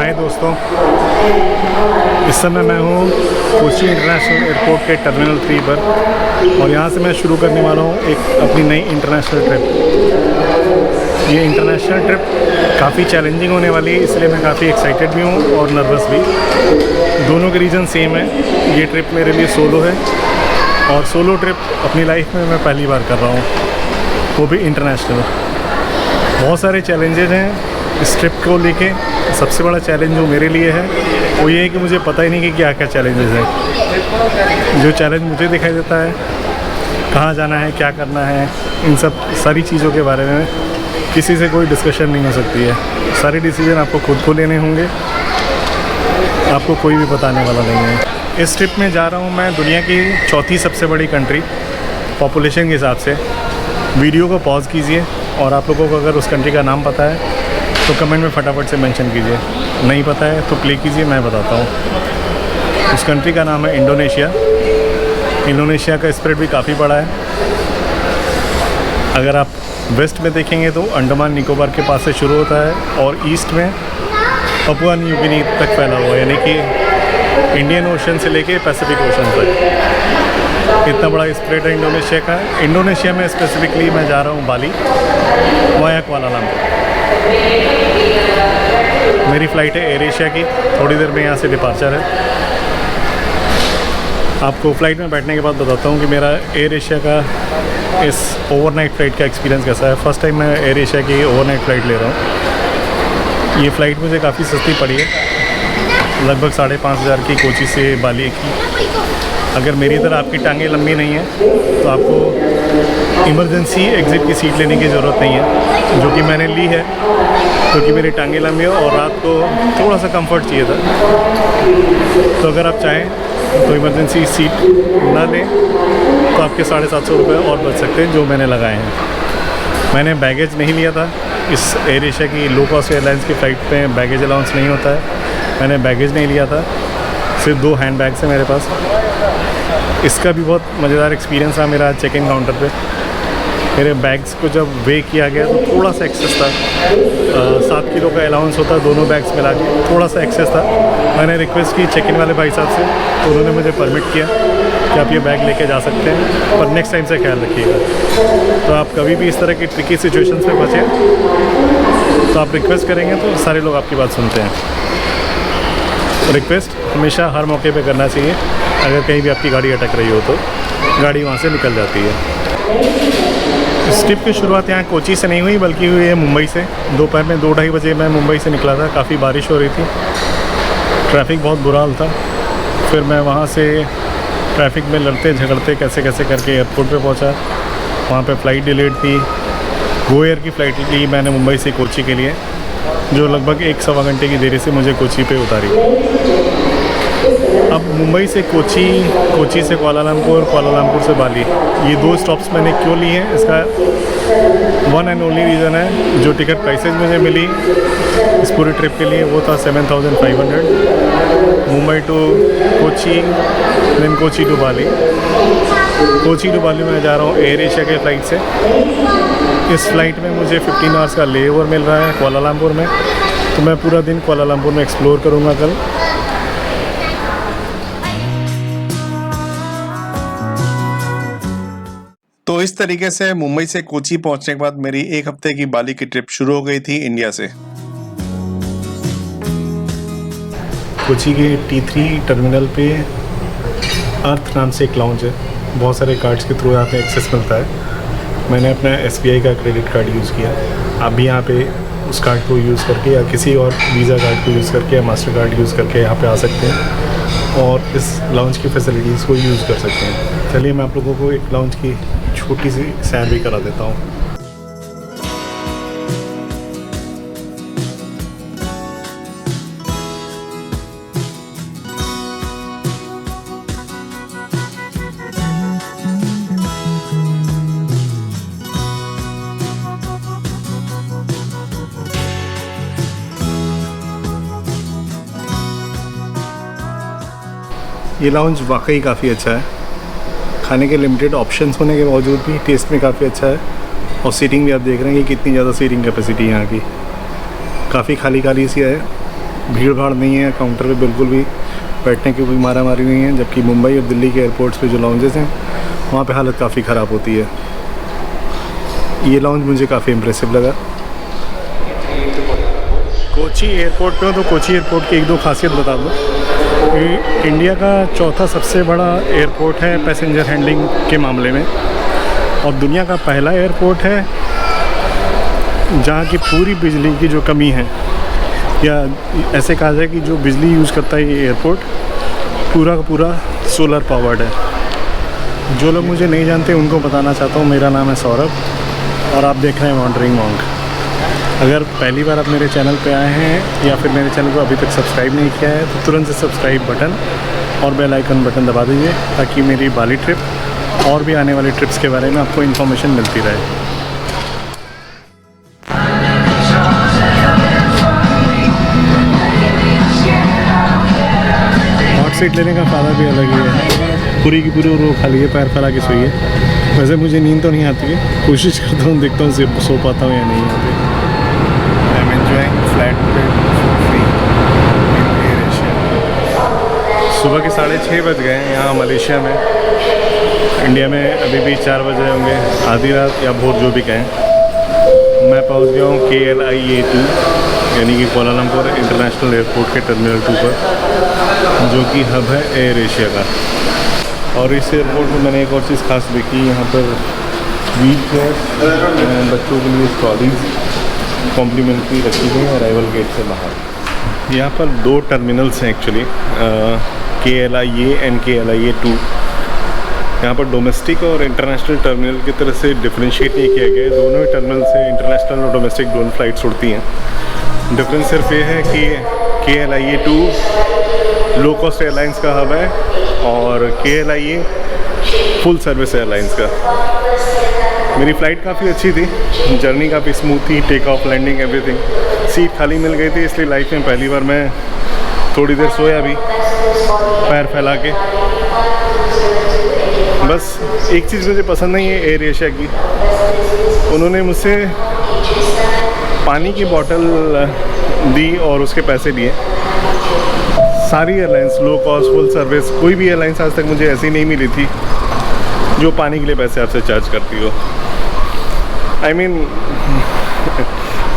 हाय दोस्तों, इस समय मैं हूँ कोची इंटरनेशनल एयरपोर्ट के टर्मिनल 3 पर और यहाँ से मैं शुरू करने वाला हूँ एक अपनी नई इंटरनेशनल ट्रिप। ये इंटरनेशनल ट्रिप काफ़ी चैलेंजिंग होने वाली है, इसलिए मैं काफ़ी एक्साइटेड भी हूँ और नर्वस भी। दोनों के रीज़न सेम है। ये ट्रिप मेरे लिए सोलो है और सोलो ट्रिप अपनी लाइफ में मैं पहली बार कर रहा हूँ, वो भी इंटरनेशनल। बहुत सारे चैलेंजेस हैं इस ट्रिप को लेके। सबसे बड़ा चैलेंज जो मेरे लिए है वो ये है कि मुझे पता ही नहीं कि क्या क्या चैलेंजेस हैं। जो चैलेंज मुझे दिखाई देता है, कहाँ जाना है, क्या करना है, इन सब सारी चीज़ों के बारे में किसी से कोई डिस्कशन नहीं हो सकती है। सारे डिसीजन आपको खुद को लेने होंगे, आपको कोई भी बताने वाला नहीं है। इस ट्रिप में जा रहा हूँ मैं दुनिया की चौथी सबसे बड़ी कंट्री पॉपुलेशन के हिसाब से। वीडियो को पॉज कीजिए और आप लोगों को अगर उस कंट्री का नाम पता है तो कमेंट में फटाफट से मेंशन कीजिए, नहीं पता है तो प्ले कीजिए, मैं बताता हूँ। उस कंट्री का नाम है इंडोनेशिया। इंडोनेशिया का स्प्रेड भी काफ़ी बड़ा है। अगर आप वेस्ट में देखेंगे तो अंडमान निकोबार के पास से शुरू होता है और ईस्ट में पपुआ न्यू गिनी तक फैला हुआ है, यानी कि इंडियन ओशन से लेके पैसिफिक ओशन तक इतना बड़ा स्प्रेड है इंडोनेशिया का। इंडोनेशिया में स्पेसिफिकली मैं जा रहा हूँ बाली वाया कुआलालंपुर। मेरी फ़्लाइट है एयर एशिया की, थोड़ी देर में यहाँ से डिपार्चर है। आपको फ़्लाइट में बैठने के बाद बताता हूँ कि मेरा एयर एशिया का इस ओवरनाइट फ़्लाइट का एक्सपीरियंस कैसा है। फ़र्स्ट टाइम मैं एयर एशिया की ओवरनाइट फ़्लाइट ले रहा हूँ। ये फ़्लाइट मुझे काफ़ी सस्ती पड़ी है, लगभग 5,500 की कोची से बाली की। अगर मेरी तरह आपकी टांगें लंबी नहीं है तो आपको इमरजेंसी एग्ज़िट की सीट लेने की ज़रूरत नहीं है, जो कि मैंने ली है क्योंकि मेरी टांगें लंबी है और रात को थोड़ा सा कंफर्ट चाहिए था। तो अगर आप चाहें तो इमरजेंसी सीट ना लें तो आपके 750 रुपये और बच सकते हैं जो मैंने लगाए हैं। मैंने बैगेज नहीं लिया था। इस एयर एशिया की लो कॉस्ट एयरलाइंस की फ़्लाइट पे बैगेज अलाउंस नहीं होता है। मैंने बैगेज नहीं लिया था, सिर्फ 2 हैंड बैग्स हैं मेरे पास। इसका भी बहुत मज़ेदार एक्सपीरियंस था मेरा चेक इन काउंटर पे। मेरे बैग्स को जब वे किया गया तो थोड़ा सा एक्सेस था। 7 किलो का अलाउंस होता है दोनों बैग्स मिला के, थोड़ा सा एक्सेस था। मैंने रिक्वेस्ट की चेक इन वाले भाई साहब से, तो उन्होंने मुझे परमिट किया कि आप ये बैग लेके जा सकते हैं, पर नेक्स्ट टाइम से ख्याल रखिएगा। तो आप कभी भी इस तरह की ट्रिकी सिचुएशंस में फंसे तो आप रिक्वेस्ट करेंगे तो सारे लोग आपकी बात सुनते हैं। रिक्वेस्ट हमेशा हर मौके पे करना चाहिए। अगर कहीं भी आपकी गाड़ी अटक रही हो तो गाड़ी वहाँ से निकल जाती है। इस ट्रिप की शुरुआत यहाँ कोची से नहीं हुई बल्कि हुई है मुंबई से। दोपहर में 2-2:30 बजे मैं मुंबई से निकला था। काफ़ी बारिश हो रही थी, ट्रैफिक बहुत बुरा हाल था। फिर मैं वहाँ से ट्रैफिक में लड़ते झगड़ते कैसे कैसे करके एयरपोर्ट पे पहुँचा। वहाँ पे फ़्लाइट डिलेड थी। गो एयर की फ़्लाइट ली मैंने मुंबई से कोची के लिए, जो लगभग 1-1.25 घंटे की देरी से मुझे कोची पे उतारी। अब मुंबई से कोची, कोची से कुआलालंपुर, कुआलालंपुर से बाली, ये 2 स्टॉप्स मैंने क्यों लिए हैं, इसका वन एंड ओनली रीज़न है। जो टिकट प्राइसेस मुझे मिली इस पूरे ट्रिप के लिए वो था 7,500 Mumbai to Kochi, then Kochi to Bali. Kochi to Bali मैं जा रहा हूँ एयर एशिया के फ़्लाइट से। इस फ़्लाइट में मुझे 15 आवर्स का ले ओवर मिल रहा है कुआलालंपुर में, तो मैं पूरा दिन कुआलालंपुर में एक्सप्लोर करूँगा कल। तो इस तरीके से मुंबई से कोची पहुंचने के बाद मेरी 1 हफ्ते की बाली की ट्रिप शुरू हो गई थी इंडिया से। कोची के T3 टर्मिनल पे अर्थ नाम से एक लाउंज है। बहुत सारे कार्ड्स के थ्रू यहाँ पे एक्सेस मिलता है। मैंने अपना SBI का क्रेडिट कार्ड यूज़ किया। आप भी यहाँ पे उस कार्ड को यूज़ करके या किसी और वीज़ा कार्ड को यूज़ करके या मास्टर कार्ड यूज़ करके यहाँ पे आ सकते हैं और इस लाउंज की फैसिलिटीज़ को यूज़ कर सकते हैं। चलिए मैं आप लोगों को एक लाउंज की छोटी सी सैर भी करा देता हूँ। ये लाउंज वाकई काफ़ी अच्छा है। खाने के लिमिटेड ऑप्शंस होने के बावजूद भी टेस्ट में काफ़ी अच्छा है और सीटिंग भी आप देख रहे हैं कि कितनी ज़्यादा सीटिंग कैपेसिटी यहाँ की। काफ़ी खाली खाली सी है भीड़ भाड़ नहीं है काउंटर पे, बिल्कुल भी बैठने की कोई मारा मारी नहीं है। जबकि मुंबई और दिल्ली के एयरपोर्ट्स पे जो लाउंजेस हैं वहाँ पे हालत काफ़ी ख़राब होती है। ये लाउंज मुझे काफ़ी इम्प्रेसिव लगा। कोची एयरपोर्ट पे हो तो कोची एयरपोर्ट की एक दो खासियत बता दूँ कि इंडिया का चौथा सबसे बड़ा एयरपोर्ट है पैसेंजर हैंडलिंग के मामले में, और दुनिया का पहला एयरपोर्ट है जहाँ की पूरी बिजली की जो कमी है, या ऐसे कहा जाए कि जो बिजली यूज़ करता है ये एयरपोर्ट पूरा का पूरा सोलर पावर्ड है। जो लोग मुझे नहीं जानते उनको बताना चाहता हूँ, मेरा नाम है सौरभ और आप देख रहे हैं वॉन्डरिंग मॉन्क। अगर पहली बार आप मेरे चैनल पे आए हैं या फिर मेरे चैनल को अभी तक सब्सक्राइब नहीं किया है तो तुरंत से सब्सक्राइब बटन और बेल आइकन बटन दबा दीजिए, ताकि मेरी बाली ट्रिप और भी आने वाले ट्रिप्स के बारे में आपको इन्फॉर्मेशन मिलती रहे। हॉट सीट लेने का फ़ायदा भी अलग ही है, पूरी की पूरी रो खाली है, पैर फैला के सोइए। वैसे मुझे नींद तो नहीं आती है, कोशिश करता हूँ, देखता हूँ सो पाता हूँ या नहीं यहाँ पे। I am enjoying flat free in air Asia. सुबह के 6:30 बज गए हैं यहाँ मलेशिया में। इंडिया में अभी भी 4 बज रहे होंगे, आधी रात या भोर जो भी कहें। मैं पहुँच गया हूँ KLIA2 यानी कि कोलालमपुर इंटरनेशनल एयरपोर्ट के टर्मिनल 2 पर, जो कि हब है एयर एशिया का। और इस एयरपोर्ट में मैंने एक और चीज़ खास देखी, यहाँ पर व्हील चेयर बच्चों के लिए ट्रॉलीज कॉम्प्लीमेंट्री रखी गई है अराइवल गेट से बाहर। यहाँ पर 2 टर्मिनल्स हैं एक्चुअली, KLIA एंड KLIA2। यहाँ पर डोमेस्टिक और इंटरनेशनल टर्मिनल की तरह से डिफ्रेंशिएट नहीं किया गया है। दोनों ही टर्मिनल से इंटरनेशनल और डोमेस्टिक दोनों फ्लाइट्स उड़ती हैं। डिफरेंस सिर्फ ये है कि KLIA2 लो कॉस्ट एयरलाइंस का हब है और KLIA फुल सर्विस एयरलाइंस का। मेरी फ़्लाइट काफ़ी अच्छी थी, जर्नी काफ़ी स्मूथ थी, take off landing everything. Seat खाली मिल गई थी, इसलिए लाइफ में पहली बार मैं थोड़ी देर सोया भी पैर फैला के। बस एक चीज़ मुझे पसंद नहीं है एयर एशिया की, उन्होंने मुझसे पानी की बोतल दी और उसके पैसे लिए। सारी airlines low cost full service, कोई भी एयरलाइंस आज तक मुझे ऐसी नहीं मिली थी जो पानी के लिए पैसे आपसे चार्ज करती हो। I mean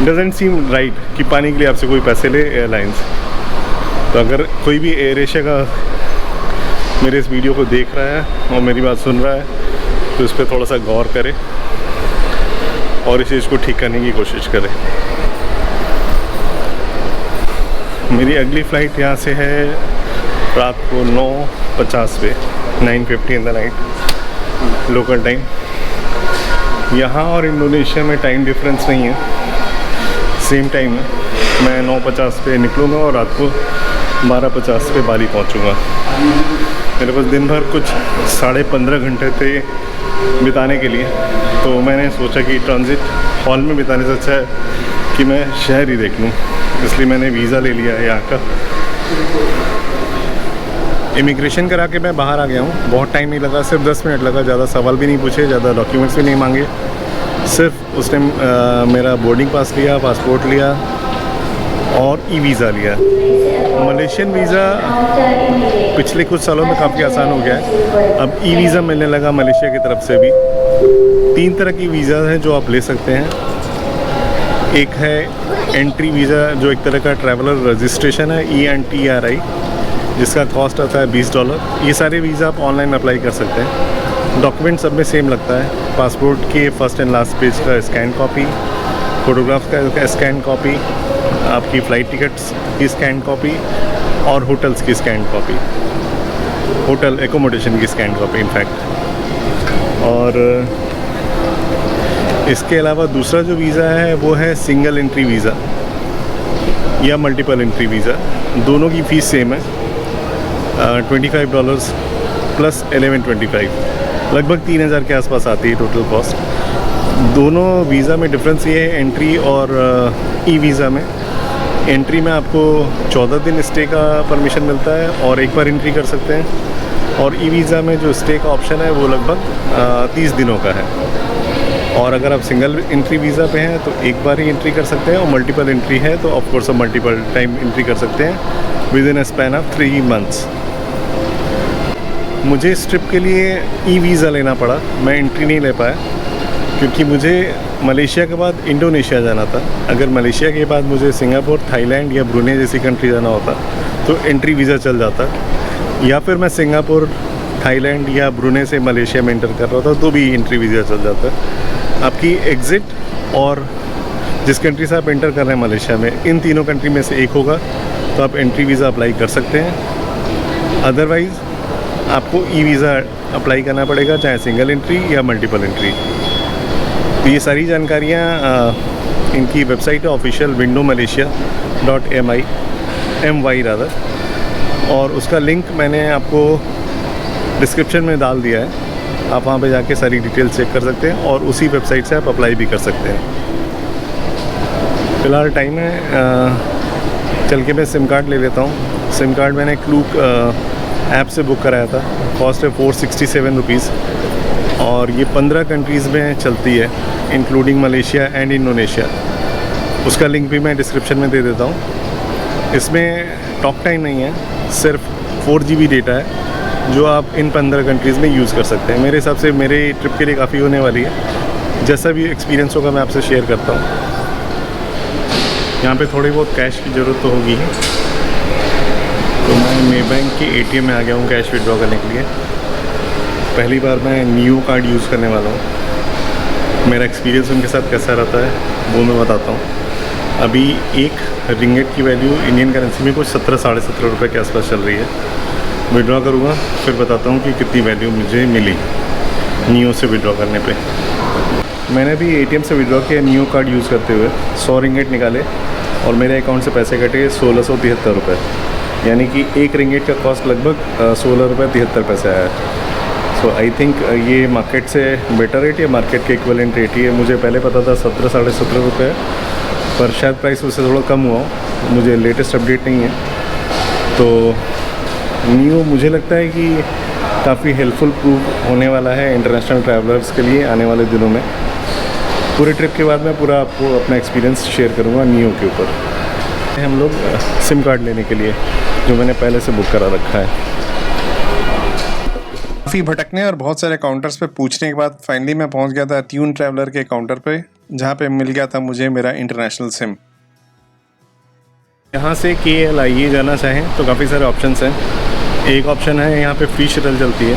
doesn't seem right कि पानी के लिए आपसे कोई पैसे ले एयरलाइंस। तो अगर कोई भी एयर एशिया का मेरे इस वीडियो को देख रहा है और मेरी बात सुन रहा है तो इस पर थोड़ा सा गौर करे और इस चीज़ को ठीक करने की कोशिश करे। मेरी अगली फ़्लाइट यहाँ से है रात को 9:50 पे, 9:50 in the night local time. यहाँ और इंडोनेशिया में टाइम डिफरेंस नहीं है, सेम टाइम है। मैं 9:50 पे निकलूँगा और रात को 12:50 पे बाली पहुँचूँगा। मेरे पास दिन भर कुछ 15.5 घंटे थे बिताने के लिए, तो मैंने सोचा कि ट्रांजिट हॉल में बिताने से अच्छा है कि मैं शहर ही देख लूँ, इसलिए मैंने वीज़ा ले लिया है यहाँ का। इमिग्रेशन करा के मैं बाहर आ गया हूँ, बहुत टाइम नहीं लगा, सिर्फ 10 मिनट लगा। ज़्यादा सवाल भी नहीं पूछे, ज़्यादा डॉक्यूमेंट्स भी नहीं मांगे, सिर्फ उसने मेरा बोर्डिंग पास लिया, पासपोर्ट लिया और ई-वीज़ा लिया। मलेशियन वीज़ा पिछले कुछ सालों में काफ़ी आसान हो गया है, अब ई-वीज़ा मिलने लगा मलेशिया की तरफ से भी। 3 तरह की वीज़ा हैं जो आप ले सकते हैं। एक है एंट्री वीज़ा, जो एक तरह का ट्रैवलर रजिस्ट्रेशन है, ENTRI, जिसका कॉस्ट आता है $20। ये सारे वीज़ा आप ऑनलाइन अप्लाई कर सकते हैं। डॉक्यूमेंट सब में सेम लगता है, पासपोर्ट के फर्स्ट एंड लास्ट पेज का स्कैन कॉपी, फोटोग्राफ का स्कैन कॉपी, आपकी फ़्लाइट टिकट्स की स्कैन कॉपी और होटल्स की स्कैन कॉपी, होटल एकोमोडेशन की स्कैन कॉपी इनफैक्ट। और इसके अलावा दूसरा जो वीज़ा है वो है सिंगल एंट्री वीज़ा या मल्टीपल एंट्री वीज़ा। दोनों की फ़ीस सेम है, $25 प्लस 1125, लगभग 3000 के आसपास आती है टोटल कॉस्ट। दोनों वीज़ा में डिफरेंस ये है एंट्री और ई-वीज़ा में। एंट्री में आपको 14 दिन स्टे का परमिशन मिलता है और एक बार एंट्री कर सकते हैं, और ई-वीज़ा में जो स्टे का ऑप्शन है वो लगभग 30 दिनों का है। और अगर आप सिंगल एंट्री वीज़ा पे हैं तो एक बार ही एंट्री कर सकते हैं, और मल्टीपल एंट्री है तो ऑफ कोर्स आप मल्टीपल टाइम एंट्री कर सकते हैं with in a span of 3 months. मुझे इस ट्रिप के लिए ई वीज़ा लेना पड़ा, मैं एंट्री नहीं ले पाया क्योंकि मुझे मलेशिया के बाद इंडोनेशिया जाना था। अगर मलेशिया के बाद मुझे सिंगापुर, थाईलैंड या ब्रुनेई जैसी कंट्री जाना होता तो एंट्री वीज़ा चल जाता, या फिर मैं सिंगापुर, थाईलैंड या ब्रुनेई से मलेशिया में एंटर कर रहा था तो भी एंट्री वीज़ा चल जाता। आपकी एग्ज़िट और जिस कंट्री से आप एंटर कर रहे हैं मलेशिया में, इन तीनों कंट्री में से एक होगा तो आप एंट्री वीज़ा अप्लाई कर सकते हैं। अदरवाइज़ आपको ई वीज़ा अप्लाई करना पड़ेगा, चाहे सिंगल एंट्री या मल्टीपल एंट्री। तो ये सारी जानकारियाँ इनकी वेबसाइट है ऑफिशियल windowmalaysia.my रादर, और उसका लिंक मैंने आपको डिस्क्रिप्शन में डाल दिया है। आप वहाँ पे जाके सारी डिटेल चेक कर सकते हैं और उसी वेबसाइट से आप अप्लाई भी कर सकते हैं। फ़िलहाल टाइम है, चल के मैं सिम कार्ड ले लेता हूँ। सिम कार्ड मैंने क्लूक ऐप से बुक कराया था, कॉस्ट है 467 रुपीज़, और ये 15 कंट्रीज़ में चलती है इंक्लूडिंग मलेशिया एंड इंडोनेशिया। उसका लिंक भी मैं डिस्क्रिप्शन में दे देता हूँ। इसमें टॉक टाइम नहीं है, सिर्फ 4 GB डेटा है जो आप इन 15 कंट्रीज़ में यूज़ कर सकते हैं। मेरे हिसाब से मेरे ट्रिप के लिए काफ़ी होने वाली है। जैसा भी एक्सपीरियंस होगा मैं आपसे शेयर करता हूँ। यहाँ पे थोड़ी बहुत कैश की ज़रूरत तो होगी ही, तो मैं मे बैंक के ATM में आ गया हूँ कैश विड्रॉ करने के लिए। पहली बार मैं नियो कार्ड यूज़ करने वाला हूँ। मेरा एक्सपीरियंस उनके साथ कैसा रहता है वो मैं बताता हूँ। अभी एक रिंगिट की वैल्यू इंडियन करेंसी में कुछ 17-17.5 रुपये के आसपास चल रही है। विड्रॉ करूँगा फिर बताता हूँ कि कितनी वैल्यू मुझे मिली नियो से विड्रॉ करने पे। मैंने भी ATM से विड्रॉ किया नियो कार्ड यूज़ करते हुए। 100 रिंगिट निकाले और मेरे अकाउंट से पैसे कटे 1673 रुपये, यानी कि एक रिंगिट का कॉस्ट लगभग 16 रुपये 73 पैसे आया है। सो आई थिंक ये मार्केट से बेटर रेट या मार्केट के इक्वलेंट रेट ही है। मुझे पहले पता था 17-17.5 रुपये, पर शायद प्राइस उससे थोड़ा कम हुआ, मुझे लेटेस्ट अपडेट नहीं है। तो नियो मुझे लगता है कि काफ़ी हेल्पफुल प्रूव होने वाला है इंटरनेशनल ट्रैवलर्स के लिए आने वाले दिनों में। पूरे ट्रिप के बाद मैं पूरा आपको अपना एक्सपीरियंस शेयर करूँगा नियो के ऊपर। हम लोग सिम कार्ड लेने के लिए जो मैंने पहले से बुक करा रखा है। काफ़ी भटकने और बहुत सारे काउंटर्स पे पूछने के बाद फाइनली मैं पहुंच गया था ट्यून ट्रैवलर के काउंटर पे, जहां पे मिल गया था मुझे मेरा इंटरनेशनल सिम। यहाँ से KLIA जाना चाहें तो काफ़ी सारे ऑप्शंस हैं। एक ऑप्शन है यहाँ पे फ्री शटल चलती है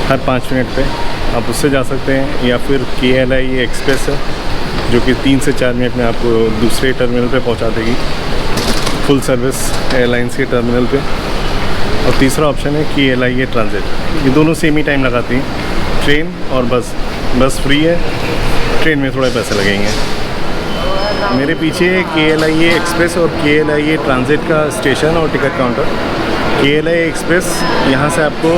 हर 5 मिनट पे, आप उससे जा सकते हैं, या फिर KLIA एक्सप्रेस है जो कि 3 से 4 मिनट में आपको दूसरे टर्मिनल पे पहुँचा देगी, फुल सर्विस एयरलाइंस के टर्मिनल पे। और तीसरा ऑप्शन है KLIA ट्रांजिट। ये दोनों सेम ही टाइम लगाती हैं, ट्रेन और बस फ्री है, ट्रेन में थोड़े पैसे लगेंगे। मेरे पीछे KLIA एक्सप्रेस और KLIA ट्रांजिट का स्टेशन और टिकट काउंटर। KLIA एक्सप्रेस यहाँ से आपको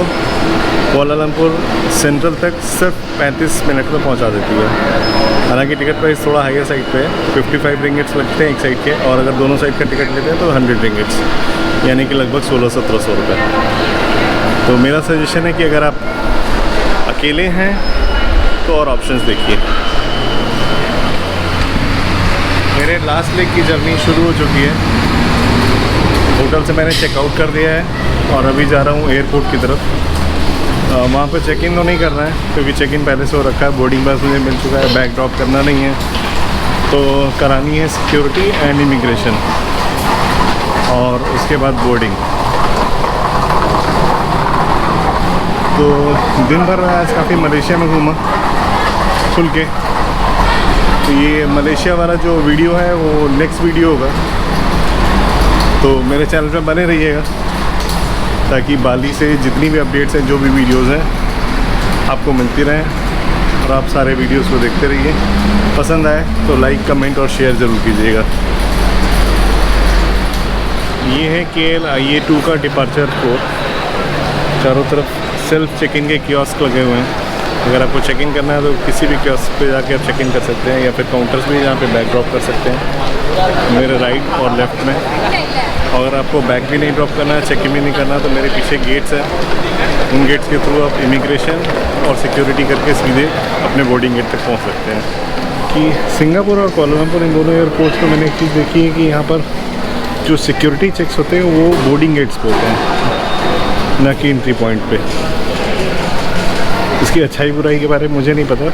कुआलालंपुर सेंट्रल तक सिर्फ 35 मिनट में पहुँचा देती है। हालांकि टिकट प्राइस थोड़ा हायर साइड पे है, 55 रिंगिट्स लगते हैं एक साइड के, और अगर दोनों साइड का टिकट लेते हैं तो 100 रिंगिट्स, यानी कि लगभग 1600-1700 रुपये। तो मेरा सजेशन है कि अगर आप अकेले हैं तो और ऑप्शंस देखिए। मेरे लास्ट लेग की जर्नी शुरू हो चुकी है। होटल से मैंने चेकआउट कर दिया है और अभी जा रहा हूँ एयरपोर्ट की तरफ। वहाँ पे चेक इन तो नहीं करना है क्योंकि चेक इन पहले से हो रखा है, बोर्डिंग पास मुझे मिल चुका है, बैग ड्रॉप करना नहीं है, तो करानी है सिक्योरिटी एंड इमिग्रेशन और उसके बाद बोर्डिंग। तो दिन भर आज काफ़ी मलेशिया में घूमा खुल के। तो ये मलेशिया वाला जो वीडियो है वो नेक्स्ट वीडियो होगा, तो मेरे चैनल पे बने रहिएगा ताकि बाली से जितनी भी अपडेट्स हैं, जो भी वीडियोस हैं, आपको मिलती रहें और आप सारे वीडियोस को देखते रहिए। पसंद आए तो लाइक, कमेंट और शेयर ज़रूर कीजिएगा। ये है KLIA 2 का डिपार्चर पोर्ट। चारों तरफ सेल्फ चेक इन के कियोस्क लगे हुए हैं। अगर आपको चेक इन करना है तो किसी भी कियोस्क पे जाके आप चेक इन कर सकते हैं, या फिर काउंटर्स भी जहाँ पे बैग ड्रॉप कर सकते हैं मेरे राइट और लेफ़्ट में। अगर आपको बैग भी नहीं ड्रॉप करना है, चेक इन भी नहीं करना, तो मेरे पीछे गेट्स है, उन गेट्स के थ्रू आप इमिग्रेशन और सिक्योरिटी करके सीधे अपने बोर्डिंग गेट तक पहुंच सकते हैं। कि सिंगापुर और कोलालमपुर इन दोनों एयरपोर्ट्स पर मैंने एक चीज़ देखी है कि यहाँ पर जो सिक्योरिटी चेक्स होते हैं वो बोर्डिंग गेट्स पे होते हैं, ना कि एंट्री पॉइंट पे। इसकी अच्छाई बुराई के बारे में मुझे नहीं पता,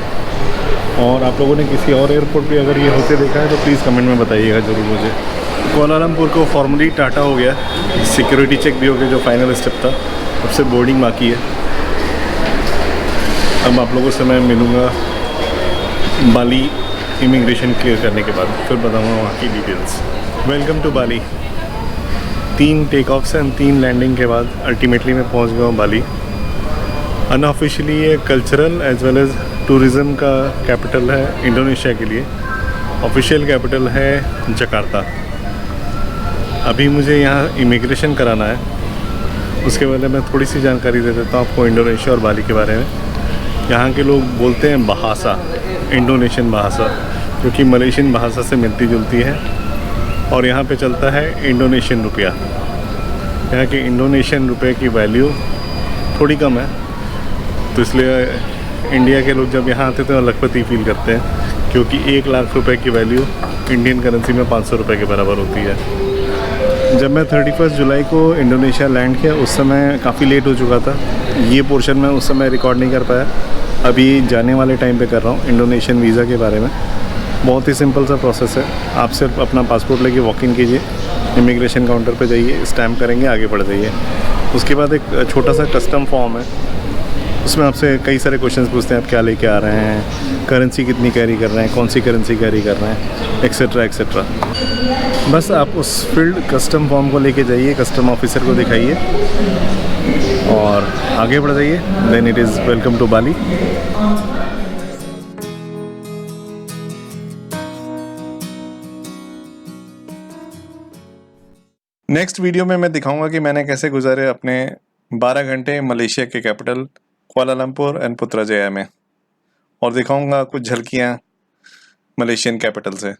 और आप लोगों ने किसी और एयरपोर्ट पे अगर ये होते देखा है तो प्लीज़ कमेंट में बताइएगा ज़रूर मुझे। कोलालमपुर को फॉर्मली टाटा हो गया, सिक्योरिटी चेक भी हो गया जो फाइनल स्टेप था, अब से बोर्डिंग बाकी है। अब आप लोगों से मैं मिलूँगा बाली इमिग्रेशन क्लियर करने के बाद, फिर बताऊँगा वहाँ की details. Welcome to Bali. 3 take offs and 3 landing के बाद अल्टीमेटली मैं पहुँच गया हूँ बाली। अनऑफिशियली ये cultural as well as tourism का कैपिटल है इंडोनेशिया के लिए। ऑफिशियल कैपिटल है जकार्ता। अभी मुझे यहाँ इमिग्रेशन कराना है, उसके बारे में थोड़ी सी जानकारी दे देता हूँ आपको इंडोनेशिया और बाली के बारे में। यहाँ के लोग बोलते हैं भाषा, इंडोनेशियन भाषा, जो कि मलेशियन भाषा से मिलती जुलती है, और यहाँ पे चलता है इंडोनेशियन रुपया। यहाँ के इंडोनेशियन रुपये की वैल्यू थोड़ी कम है, तो इसलिए इंडिया के लोग जब यहाँ आते हैं तो लखपति फील करते हैं, क्योंकि 1 लाख रुपए की वैल्यू इंडियन करेंसी में 500 रुपये के बराबर होती है। जब मैं 31 जुलाई को इंडोनेशिया लैंड किया उस समय काफ़ी लेट हो चुका था, ये पोर्शन मैं उस समय रिकॉर्ड नहीं कर पाया। अभी जाने वाले टाइम पे कर रहा हूँ इंडोनेशियन वीज़ा के बारे में। बहुत ही सिंपल सा प्रोसेस है, आप सिर्फ अपना पासपोर्ट लेके वॉक इन कीजिए, इमिग्रेशन काउंटर पे जाइए, स्टैम्प करेंगे, आगे बढ़ जाइए। उसके बाद एक छोटा सा कस्टम फॉर्म है, उसमें आपसे कई सारे क्वेश्चंस पूछते हैं, आप क्या लेके आ रहे हैं, करेंसी कितनी कैरी कर रहे हैं, कौन सी करेंसी कैरी कर रहे हैं, एक्सेट्रा एक्सेट्रा। बस आप उस फील्ड कस्टम फॉर्म को लेके जाइए, कस्टम ऑफिसर को दिखाइए और आगे बढ़ जाइए। Then it is welcome to Bali. Next video में मैं दिखाऊंगा कि मैंने कैसे गुजारे अपने 12 घंटे मलेशिया के कैपिटल कुआलालंपुर एंड पुत्रजया में, और दिखाऊंगा कुछ झलकियां मलेशियन कैपिटल से।